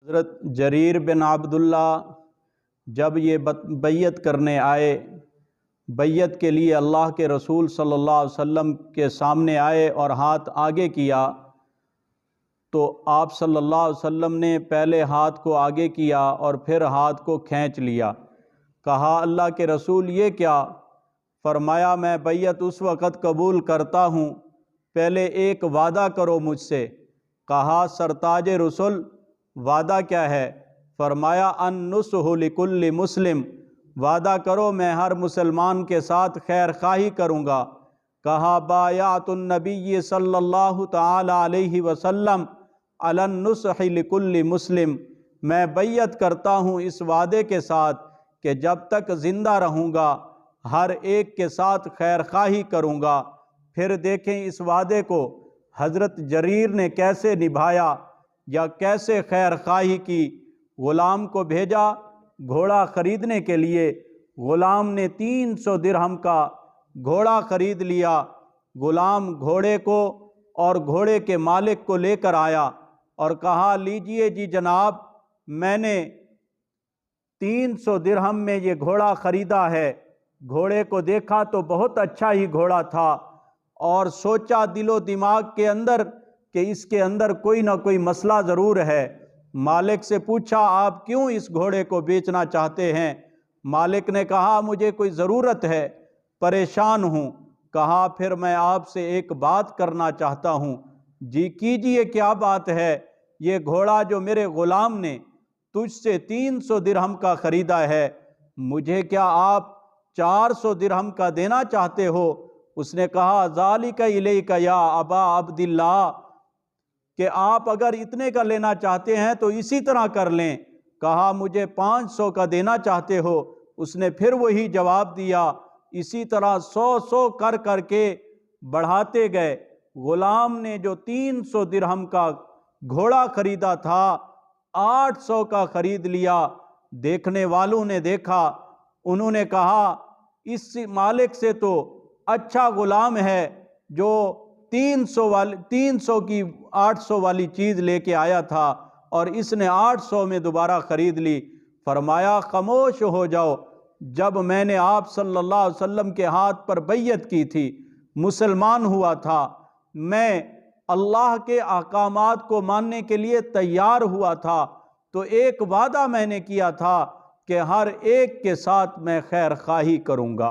حضرت جریر بن عبداللہ جب یہ بیعت کرنے آئے، بیعت کے لیے اللہ کے رسول صلی اللہ علیہ وسلم کے سامنے آئے اور ہاتھ آگے کیا تو آپ صلی اللہ علیہ وسلم نے پہلے ہاتھ کو آگے کیا اور پھر ہاتھ کو کھینچ لیا۔ کہا اللہ کے رسول یہ کیا؟ فرمایا میں بیعت اس وقت قبول کرتا ہوں، پہلے ایک وعدہ کرو مجھ سے۔ کہا سرتاج رسول وعدہ کیا ہے؟ فرمایا ان نصح لکل مسلم، وعدہ کرو میں ہر مسلمان کے ساتھ خیر خواہی کروں گا۔ کہا بایعت النبی صلی اللہ تعالی علیہ وسلم علی النصح لکل مسلم، میں بیعت کرتا ہوں اس وعدے کے ساتھ کہ جب تک زندہ رہوں گا ہر ایک کے ساتھ خیر خواہی کروں گا۔ پھر دیکھیں اس وعدے کو حضرت جریر نے کیسے نبھایا یا کیسے خیر خواہی کی۔ غلام کو بھیجا گھوڑا خریدنے کے لیے، غلام نے 300 درہم کا گھوڑا خرید لیا۔ غلام گھوڑے کو اور گھوڑے کے مالک کو لے کر آیا اور کہا لیجئے جی جناب، میں نے 300 درہم میں یہ گھوڑا خریدا ہے۔ گھوڑے کو دیکھا تو بہت اچھا ہی گھوڑا تھا اور سوچا دل و دماغ کے اندر کہ اس کے اندر کوئی نہ کوئی مسئلہ ضرور ہے۔ مالک سے پوچھا آپ کیوں اس گھوڑے کو بیچنا چاہتے ہیں؟ مالک نے کہا مجھے کوئی ضرورت ہے، پریشان ہوں۔ کہا پھر میں آپ سے ایک بات کرنا چاہتا ہوں۔ جی کیجئے، کیا بات ہے؟ یہ گھوڑا جو میرے غلام نے تجھ سے 300 درہم کا خریدا ہے، مجھے کیا آپ 400 درہم کا دینا چاہتے ہو؟ اس نے کہا ذالک الیک یا ابا عبداللہ، کہ آپ اگر اتنے کا لینا چاہتے ہیں تو اسی طرح کر لیں۔ کہا مجھے 500 کا دینا چاہتے ہو؟ اس نے پھر وہی جواب دیا۔ اسی طرح 100 کر کر کے بڑھاتے گئے۔ غلام نے جو 300 درہم کا گھوڑا خریدا تھا 800 کا خرید لیا۔ دیکھنے والوں نے دیکھا، انہوں نے کہا اس مالک سے تو اچھا غلام ہے جو 300 کی 800 والی چیز لے کے آیا تھا اور اس نے 800 میں دوبارہ خرید لی۔ فرمایا خاموش ہو جاؤ، جب میں نے آپ صلی اللہ علیہ وسلم کے ہاتھ پر بیعت کی تھی، مسلمان ہوا تھا، میں اللہ کے احکامات کو ماننے کے لیے تیار ہوا تھا، تو ایک وعدہ میں نے کیا تھا کہ ہر ایک کے ساتھ میں خیر خواہی کروں گا۔